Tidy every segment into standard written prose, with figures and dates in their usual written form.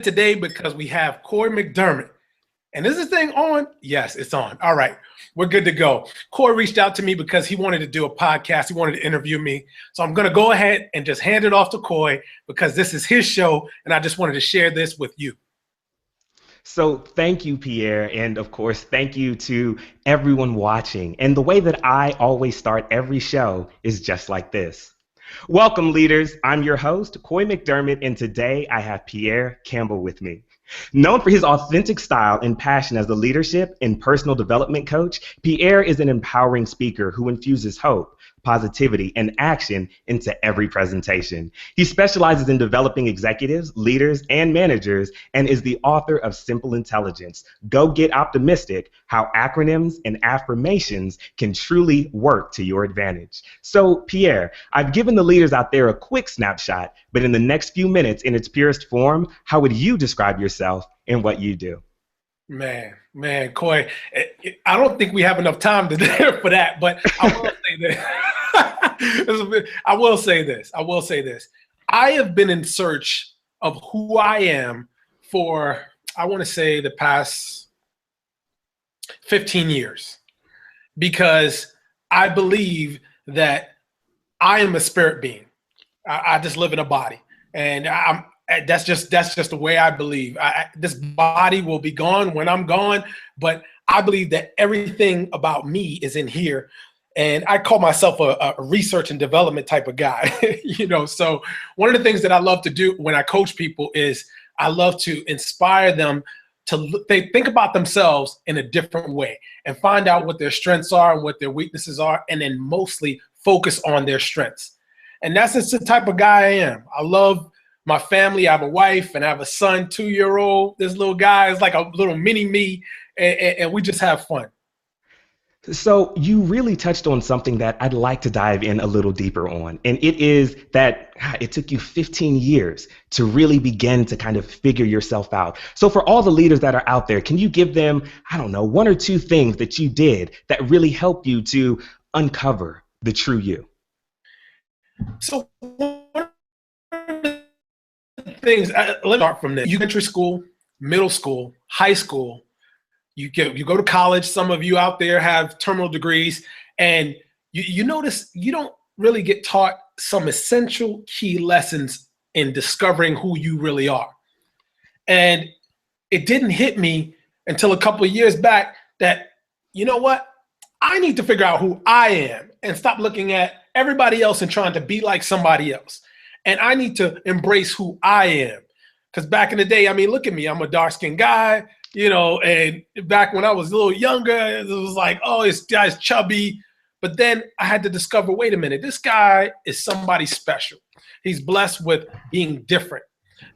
today because we have Koy McDermott. And is this thing on? Yes, it's on. All right, we're good to go. Koy reached out to me because he wanted to do a podcast. He wanted to interview me. So I'm going to go ahead and just hand it off to Koy because this is his show, and I just wanted to share this with you. So thank you, Pierre. And of course, thank you to everyone watching. And the way that I always start every show is just like this. Welcome, leaders. I'm your host, Koy McDermott, and today I have Pierre Campbell with me. Known for his authentic style and passion as a leadership and personal development coach, Pierre is an empowering speaker who infuses hope, positivity, and action into every presentation. He specializes in developing executives, leaders, and managers, and is the author of Simple Intelligence, Go Get Optimistic, How Acronyms and Affirmations Can Truly Work to Your Advantage. So, Pierre, I've given the leaders out there a quick snapshot, but in the next few minutes, in its purest form, how would you describe yourself and what you do? Man, Koy, I don't think we have enough time to for that, but I will say this. I will say this. I have been in search of who I am for, I want to say, the past 15 years, because I believe that I am a spirit being. I just live in a body, and that's just the way I believe. This body will be gone when I'm gone, but I believe that everything about me is in here. And I call myself a research and development type of guy, So one of the things that I love to do when I coach people is I love to inspire them to think about themselves in a different way and find out what their strengths are and what their weaknesses are, and then mostly focus on their strengths. And that's just the type of guy I am. I love my family. I have a wife and I have a son, 2-year-old. This little guy is like a little mini me, and we just have fun. So you really touched on something that I'd like to dive in a little deeper on. And it is that it took you 15 years to really begin to kind of figure yourself out. So for all the leaders that are out there, can you give them, I don't know, one or two things that you did that really helped you to uncover the true you? So one of the things, let me start from this. Elementary school, middle school, high school, you go to college. Some of you out there have terminal degrees, and you notice you don't really get taught some essential key lessons in discovering who you really are. And it didn't hit me until a couple of years back that, you know what? I need to figure out who I am and stop looking at everybody else and trying to be like somebody else. And I need to embrace who I am. Because back in the day, I mean, look at me. I'm a dark-skinned guy. And back when I was a little younger, it was like, oh, this guy's chubby. But then I had to discover, wait a minute, this guy is somebody special. He's blessed with being different.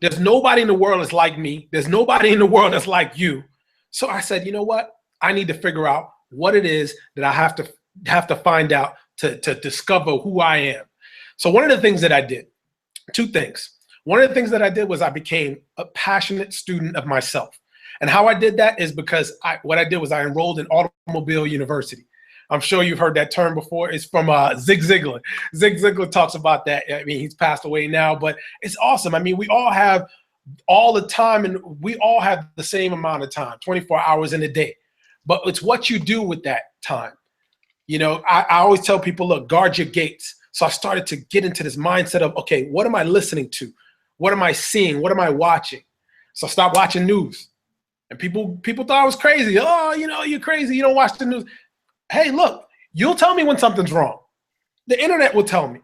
There's nobody in the world that's like me. There's nobody in the world that's like you. So I said, you know what? I need to figure out what it is that I have to find out to discover who I am. So one of the things that I did, two things. One of the things that I did was I became a passionate student of myself. And how I did that is because what I did was I enrolled in Automobile University. I'm sure you've heard that term before. It's from Zig Ziglar. Zig Ziglar talks about that. I mean, he's passed away now, but it's awesome. I mean, we all have all the time, and we all have the same amount of time, 24 hours in a day. But it's what you do with that time. I always tell people, look, guard your gates. So I started to get into this mindset of, okay, what am I listening to? What am I seeing? What am I watching? So I stopped watching news. And people thought I was crazy. Oh, you're crazy. You don't watch the news. Hey, look, you'll tell me when something's wrong. The internet will tell me,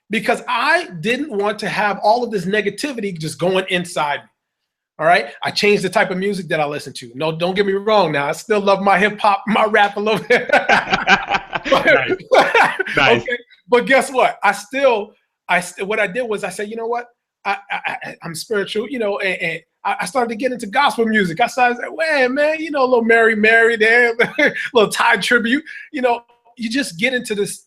because I didn't want to have all of this negativity just going inside me. All right. I changed the type of music that I listen to. No, don't get me wrong. Now I still love my hip hop, my rap a little bit. Nice. Okay. But guess what? What I did was I said, you know what? I'm spiritual, and I started to get into gospel music. I started to say, well, man, a little Mary there, a little Thai tribute. You just get into this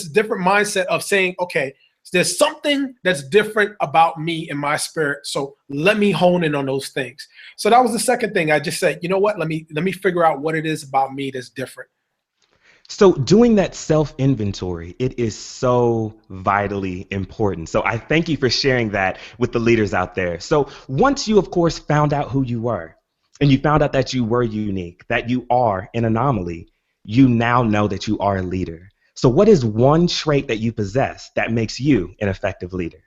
different mindset of saying, okay, there's something that's different about me and my spirit. So let me hone in on those things. So that was the second thing. I just said, you know what? Let me figure out what it is about me that's different. So doing that self-inventory, it is so vitally important. So I thank you for sharing that with the leaders out there. So once you, of course, found out who you were, and you found out that you were unique, that you are an anomaly, you now know that you are a leader. So what is one trait that you possess that makes you an effective leader?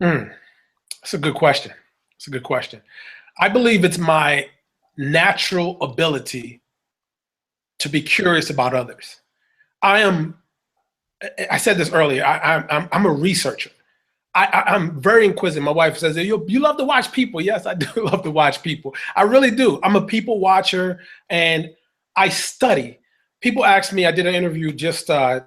That's a good question. It's a good question. I believe it's my natural ability to be curious about others. I said this earlier, I'm a researcher. I'm very inquisitive. My wife says, you love to watch people. Yes, I do love to watch people. I really do. I'm a people watcher and I study. People ask me, I did an interview just 2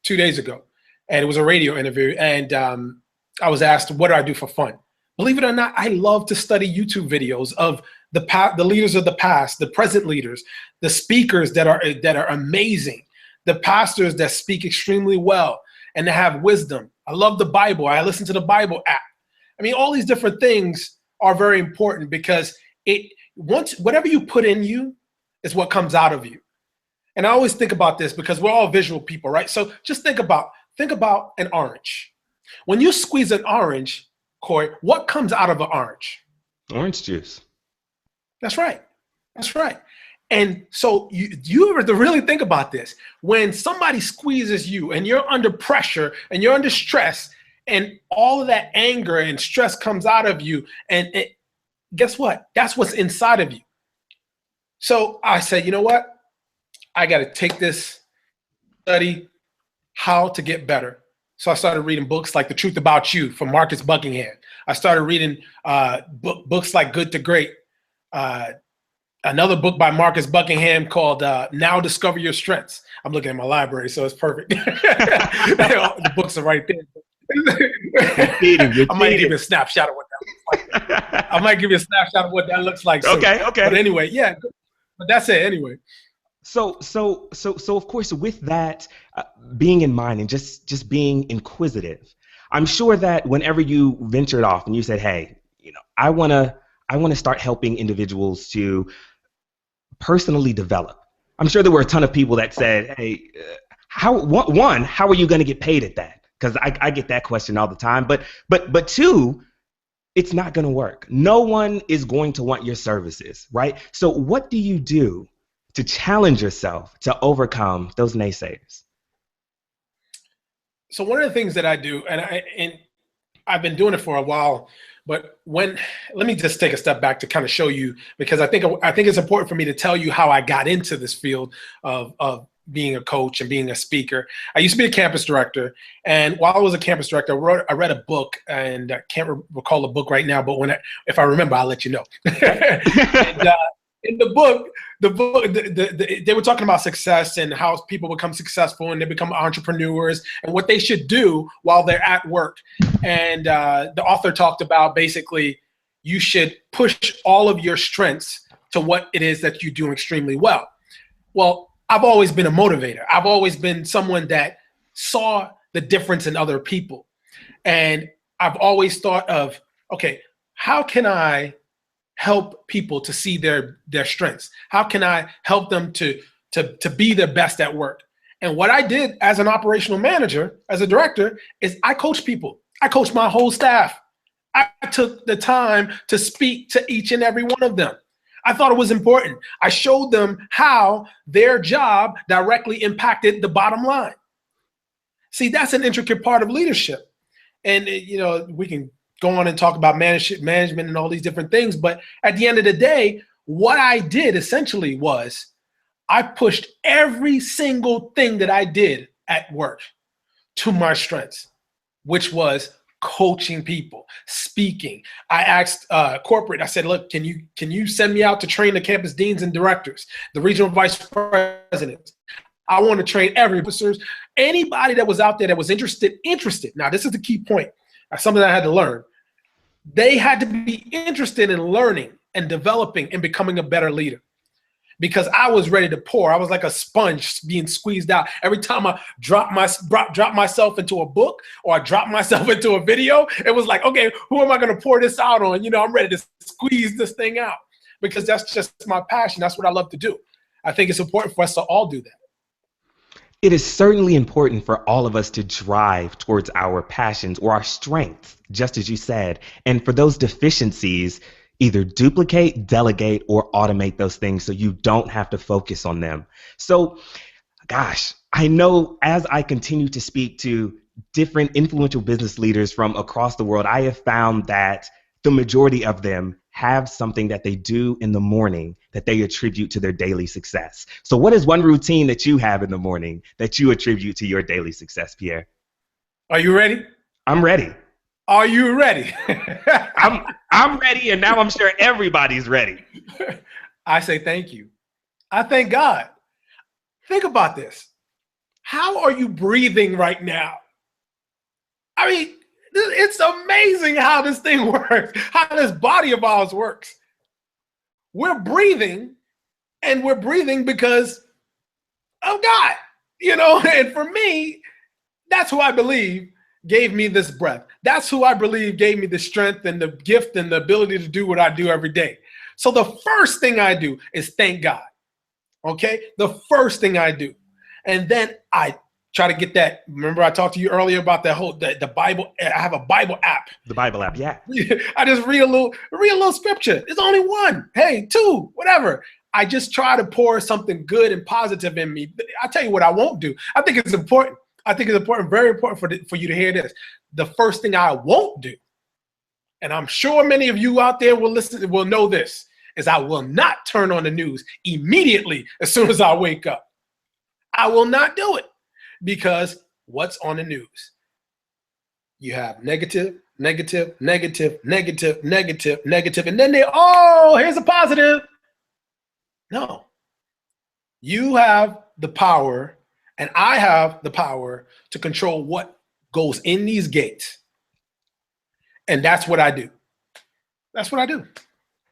days ago, and it was a radio interview. And I was asked, what do I do for fun? Believe it or not, I love to study YouTube videos of the leaders of the past, the present leaders, the speakers that are amazing, the pastors that speak extremely well and that have wisdom. I love the Bible. I listen to the Bible app. I mean, all these different things are very important because whatever you put in you is what comes out of you. And I always think about this because we're all visual people, right? So just think about an orange. When you squeeze an orange, Koy, what comes out of an orange? Orange juice. That's right. That's right. And so you ever to really think about this, when somebody squeezes you and you're under pressure and you're under stress and all of that anger and stress comes out of you, and guess what? That's what's inside of you. So I said, you know what? I got to take this, study how to get better. So I started reading books like The Truth About You from Marcus Buckingham. I started reading books like Good to Great. Another book by Marcus Buckingham called Now Discover Your Strengths. I'm looking at my library, so it's perfect. The books are right there. I might give you a snapshot of what that looks like. I might give you a snapshot of what that looks like soon. Okay. But anyway, yeah. But that's it anyway. So of course, with that being in mind and just being inquisitive, I'm sure that whenever you ventured off and you said, hey, I want to start helping individuals to personally develop. I'm sure there were a ton of people that said, hey, how are you going to get paid at that? Because I get that question all the time. But two, it's not going to work. No one is going to want your services, right? So what do you do to challenge yourself to overcome those naysayers? So one of the things that I do, and I've been doing it for a while, but let me just take a step back to kind of show you, because I think it's important for me to tell you how I got into this field of being a coach and being a speaker. I used to be a campus director, and while I was a campus director, I read a book, and I can't recall the book right now, but if I remember, I'll let you know. And, in the book, they were talking about success and how people become successful and they become entrepreneurs and what they should do while they're at work. And the author talked about basically you should push all of your strengths to what it is that you do extremely well. Well, I've always been a motivator. I've always been someone that saw the difference in other people. And I've always thought of, okay, how can I help people to see their strengths? How can I help them to be their best at work? And what I did as an operational manager, as a director, is I coach people. I coached my whole staff. I took the time to speak to each and every one of them. I thought it was important. I showed them how their job directly impacted the bottom line. See, that's an intricate part of leadership. And we can go on and talk about management and all these different things. But at the end of the day, what I did essentially was I pushed every single thing that I did at work to my strengths, which was coaching people, speaking. I asked corporate, I said, look, can you send me out to train the campus deans and directors, the regional vice presidents? I want to train every officers, anybody that was out there that was interested. Now, this is the key point. Something I had to learn. They had to be interested in learning and developing and becoming a better leader, because I was ready to pour. I was like a sponge being squeezed out. Every time I drop myself into a book or I drop myself into a video, it was like, okay, who am I going to pour this out on? I'm ready to squeeze this thing out, because that's just my passion. That's what I love to do. I think it's important for us to all do that. It is certainly important for all of us to drive towards our passions or our strengths, just as you said. And for those deficiencies, either duplicate, delegate, or automate those things so you don't have to focus on them. So, gosh, I know as I continue to speak to different influential business leaders from across the world, I have found that the majority of them have something that they do in the morning that they attribute to their daily success. So what is one routine that you have in the morning that you attribute to your daily success, Pierre? Are you ready? I'm ready. Are you ready? I'm ready, and now I'm sure everybody's ready. I say thank you. I thank God. Think about this. How are you breathing right now? I mean, it's amazing how this thing works, how this body of ours works. We're breathing, and we're breathing because of God, and for me, that's who I believe gave me this breath. That's who I believe gave me the strength and the gift and the ability to do what I do every day. So the first thing I do is thank God. Okay? The first thing I do. And then I try to get that. Remember I talked to you earlier about the Bible. I have a Bible app. The Bible app, yeah. I just read a little scripture. It's only one. Hey, two, whatever. I just try to pour something good and positive in me. I'll tell you what I won't do. I think it's important. Very important for you to hear this. The first thing I won't do, and I'm sure many of you out there will know this, is I will not turn on the news immediately as soon as I wake up. I will not do it, because what's on the news? You have negative, negative, negative, negative, negative, negative, and then here's a positive. No. You have the power, and I have the power to control what goes in these gates. And that's what I do. That's what I do.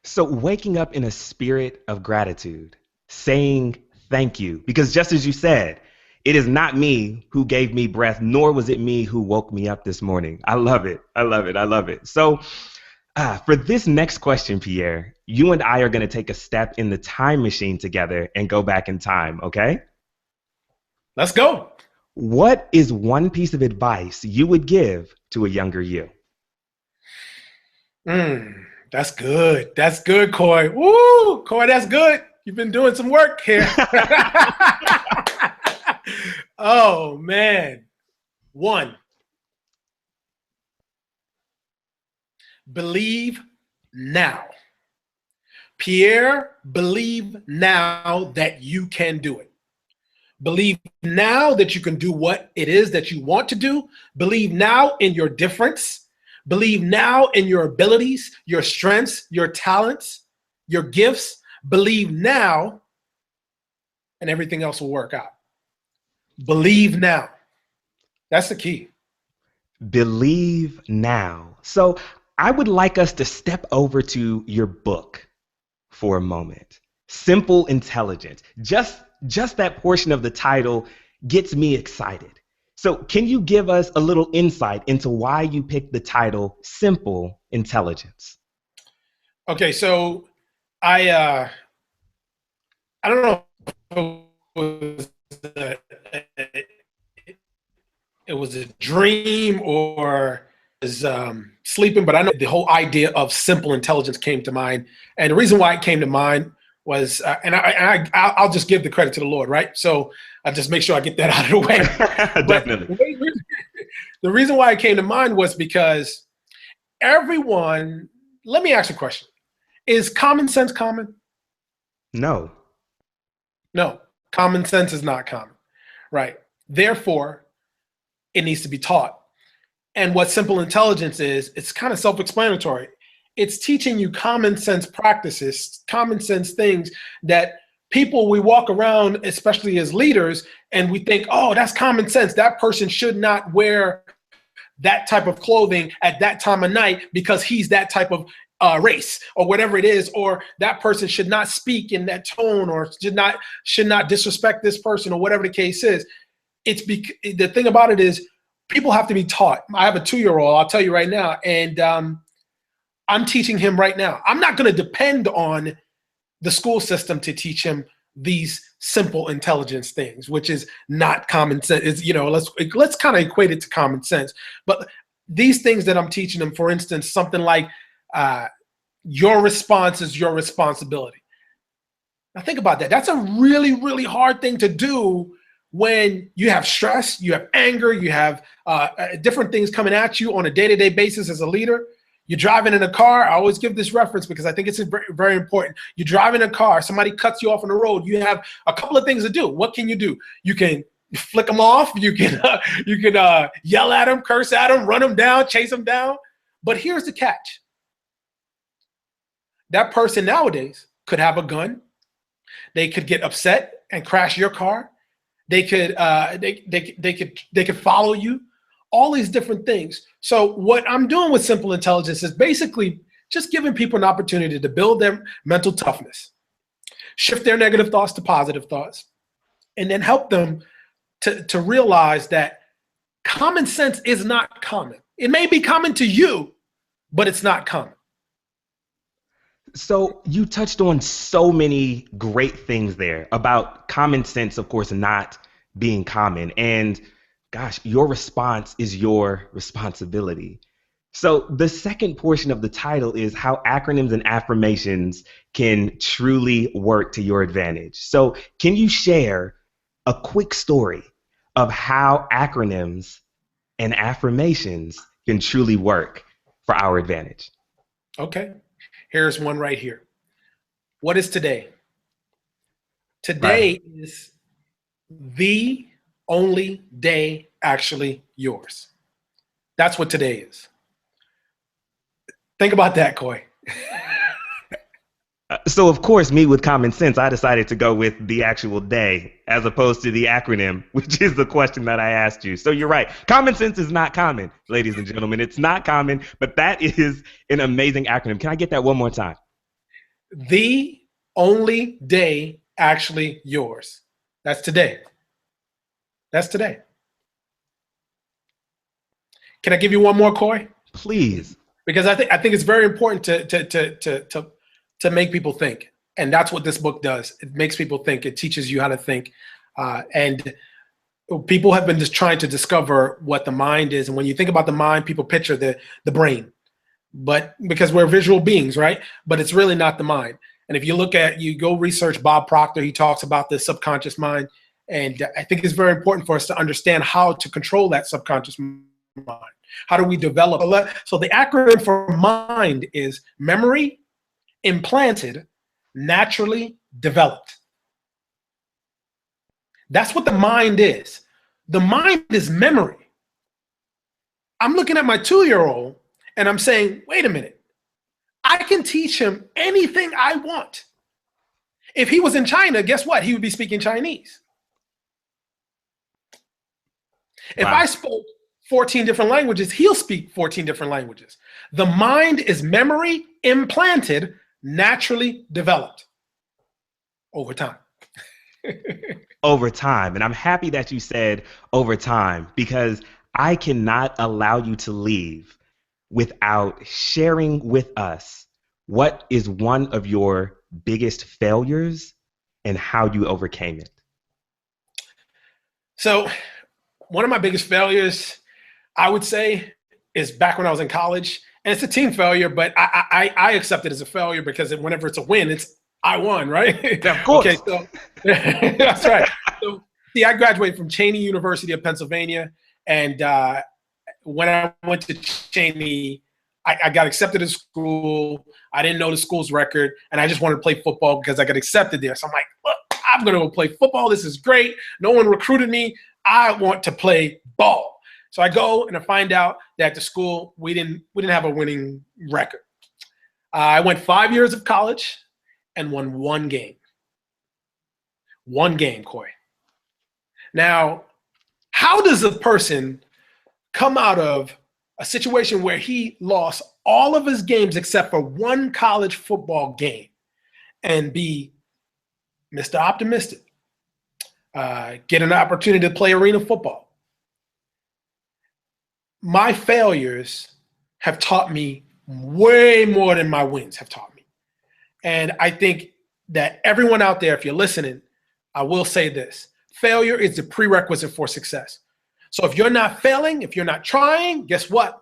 So waking up in a spirit of gratitude, saying thank you, because just as you said, it is not me who gave me breath, nor was it me who woke me up this morning. I love it. I love it. I love it. So for this next question, Pierre, you and I are going to take a step in the time machine together and go back in time, okay? Let's go. What is one piece of advice you would give to a younger you? That's good. That's good, Koy. Woo, Koy, that's good. You've been doing some work here. Oh, man. One, believe now. Pierre, believe now that you can do it. Believe now that you can do what it is that you want to do. Believe now in your difference. Believe now in your abilities, your strengths, your talents, your gifts. Believe now, and everything else will work out. Believe now. That's the key. Believe now. So I would like us to step over to your book for a moment. Simple Intelligence. Just that portion of the title gets me excited. So can you give us a little insight into why you picked the title Simple Intelligence? Okay, so I don't know if it was a dream or was sleeping, but I know the whole idea of simple intelligence came to mind. And the reason why it came to mind was, I'll just give the credit to the Lord, right? So I just make sure I get that out of the way. Definitely. The reason why it came to mind was because everyone, let me ask you a question. Is common sense common? No. No, common sense is not common, right? Therefore, it needs to be taught. And what simple intelligence is, it's kind of self-explanatory. It's teaching you common sense practices, common sense things that people, we walk around, especially as leaders, and we think, oh, that's common sense. That person should not wear that type of clothing at that time of night because he's that type of race or whatever it is, or that person should not speak in that tone, or should not disrespect this person, or whatever the case is. The thing about it is people have to be taught. I have a 2-year-old, I'll tell you right now, and I'm teaching him right now. I'm not going to depend on the school system to teach him these simple intelligence things, which is not common sense. It's, let's kind of equate it to common sense. But these things that I'm teaching them, for instance, something like your response is your responsibility. Now think about that. That's a really, really hard thing to do when you have stress, you have anger, you have different things coming at you on a day-to-day basis as a leader. You're driving in a car. I always give this reference because I think it's very, very important. You're driving a car. Somebody cuts you off on the road. You have a couple of things to do. What can you do? You can flick them off. You can yell at them, curse at them, run them down, chase them down. But here's the catch. That person nowadays could have a gun. They could get upset and crash your car. They could follow you. All these different things. So what I'm doing with Simple Intelligence is basically just giving people an opportunity to build their mental toughness, shift their negative thoughts to positive thoughts, and then help them to realize that common sense is not common. It may be common to you, but it's not common. So you touched on so many great things there about common sense, of course, not being common. And gosh, your response is your responsibility. So the second portion of the title is how acronyms and affirmations can truly work to your advantage. So can you share a quick story of how acronyms and affirmations can truly work for our advantage? Okay, here's one right here. What is today? Today is the only day actually yours. That's what today is. Think about that, Koy. So of course, me with common sense, I decided to go with the actual day as opposed to the acronym, which is the question that I asked you. So you're right. Common sense is not common, ladies and gentlemen. It's not common, but that is an amazing acronym. Can I get that one more time? The only day actually yours. That's today. That's today. Can I give you one more, Koy? Please. Because I think it's very important to make people think, and that's what this book does. It makes people think. It teaches you how to think, and people have been just trying to discover what the mind is. And when you think about the mind, people picture the brain, but because we're visual beings, right? But it's really not the mind. And if you go research Bob Proctor, he talks about the subconscious mind. And I think it's very important for us to understand how to control that subconscious mind. How do we develop? So the acronym for mind is memory, implanted, naturally developed. That's what the mind is. The mind is memory. I'm looking at my 2-year-old and I'm saying, wait a minute, I can teach him anything I want. If he was in China, guess what? He would be speaking Chinese. If I spoke 14 different languages, he'll speak 14 different languages. The mind is memory implanted, naturally developed over time. Over time. And I'm happy that you said over time, because I cannot allow you to leave without sharing with us what is one of your biggest failures and how you overcame it. So one of my biggest failures, I would say, is back when I was in college. And it's a team failure, but I accept it as a failure because whenever it's a win, I won, right? Of course. Okay, so that's right. So, see, I graduated from Cheney University of Pennsylvania. And when I went to Cheney, I got accepted to school. I didn't know the school's record. And I just wanted to play football because I got accepted there. So I'm like, look, I'm going to go play football. This is great. No one recruited me. I want to play ball. So I go and I find out that the school, we didn't have a winning record. I went 5 years of college and won one game. One game, Koy. Now, how does a person come out of a situation where he lost all of his games except for one college football game and be Mr. Optimistic, get an opportunity to play arena football? My failures have taught me way more than my wins have taught me. And I think that everyone out there, if you're listening, I will say this. Failure is the prerequisite for success. So if you're not failing, if you're not trying, guess what?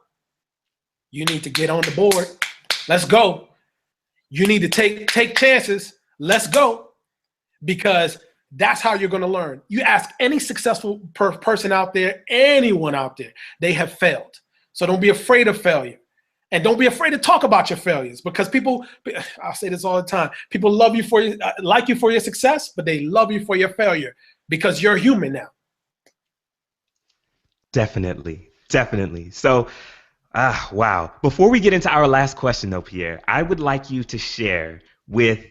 You need to get on the board. Let's go. You need to take chances. Let's go. Because that's how you're going to learn. You ask any successful person out there, anyone out there, they have failed. So don't be afraid of failure. And don't be afraid to talk about your failures, because people, I'll say this all the time, people love you for like you for your success, but they love you for your failure because you're human now. Definitely. Definitely. So, wow. Before we get into our last question, though, Pierre, I would like you to share with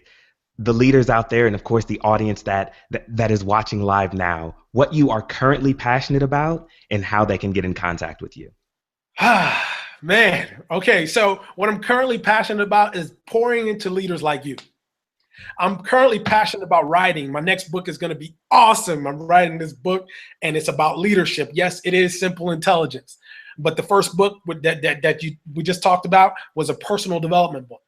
the leaders out there, and of course the audience that is watching live now, what you are currently passionate about and how they can get in contact with you. Man, okay, so what I'm currently passionate about is pouring into leaders like you. I'm currently passionate about writing. My next book is going to be awesome. I'm writing this book, and it's about leadership. Yes, it is simple intelligence, but the first book that we just talked about was a personal development book.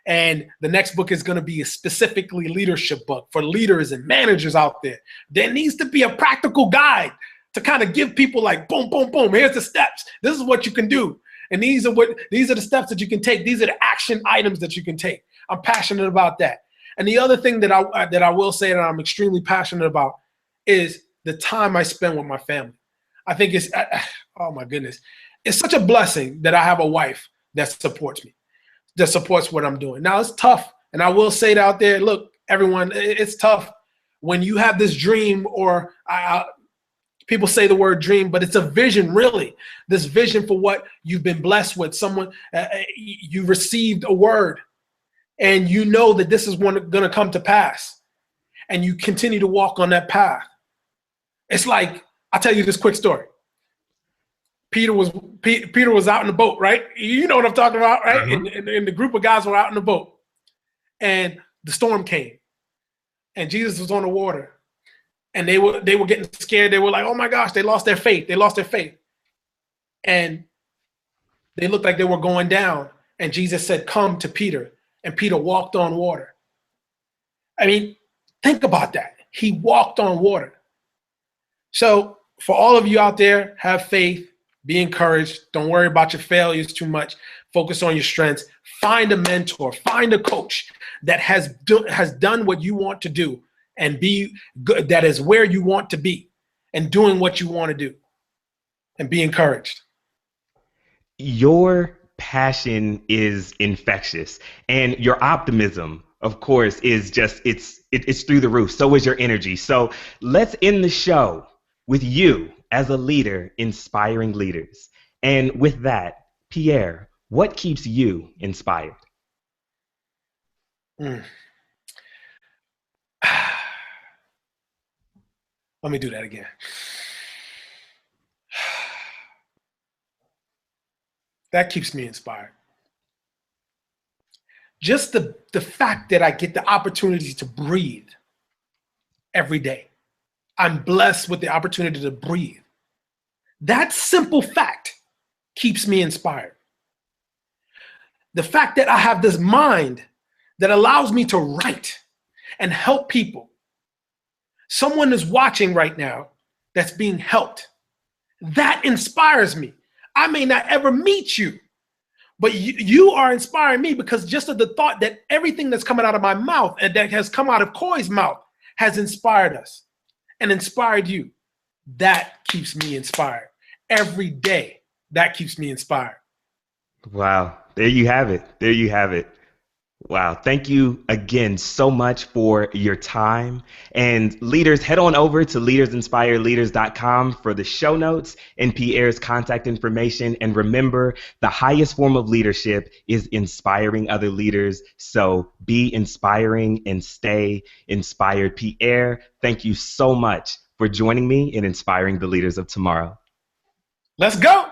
And the next book is going to be a specifically leadership book for leaders and managers out there. There needs to be a practical guide to kind of give people like, boom, boom, boom, here's the steps. This is what you can do. And these are the steps that you can take. These are the action items that you can take. I'm passionate about that. And the other thing that I will say that I'm extremely passionate about is the time I spend with my family. I think it's, oh my goodness, it's such a blessing that I have a wife that supports me, that supports what I'm doing. Now it's tough. And I will say it out there, look, everyone, it's tough when you have this dream, or people say the word dream, but it's a vision, really. This vision for what you've been blessed with. Someone, you received a word, and you know that this is going to come to pass, and you continue to walk on that path. It's like, I'll tell you this quick story. Peter was out in the boat, right? You know what I'm talking about, right? Mm-hmm. And the group of guys were out in the boat, and the storm came, and Jesus was on the water. And they were getting scared. They were like, oh my gosh, they lost their faith. They lost their faith. And they looked like they were going down. And Jesus said, come to Peter. And Peter walked on water. I mean, think about that. He walked on water. So for all of you out there, have faith, be encouraged. Don't worry about your failures too much. Focus on your strengths. Find a mentor, find a coach that has done what you want to do, and be good, that is where you want to be and doing what you want to do, and be encouraged. Your passion is infectious, and your optimism, of course, is just, it's through the roof. So is your energy. So let's end the show with you as a leader inspiring leaders. And with that, Pierre, what keeps you inspired? Let me do that again. That keeps me inspired. Just the fact that I get the opportunity to breathe every day. I'm blessed with the opportunity to breathe. That simple fact keeps me inspired. The fact that I have this mind that allows me to write and help people. Someone is watching right now that's being helped. That inspires me. I may not ever meet you, but you are inspiring me, because just of the thought that everything that's coming out of my mouth and that has come out of Koy's mouth has inspired us and inspired you. That keeps me inspired. Every day, that keeps me inspired. Wow. There you have it. There you have it. Wow. Thank you again so much for your time. And leaders, head on over to leadersinspireleaders.com for the show notes and Pierre's contact information. And remember, the highest form of leadership is inspiring other leaders. So be inspiring and stay inspired. Pierre, thank you so much for joining me in inspiring the leaders of tomorrow. Let's go.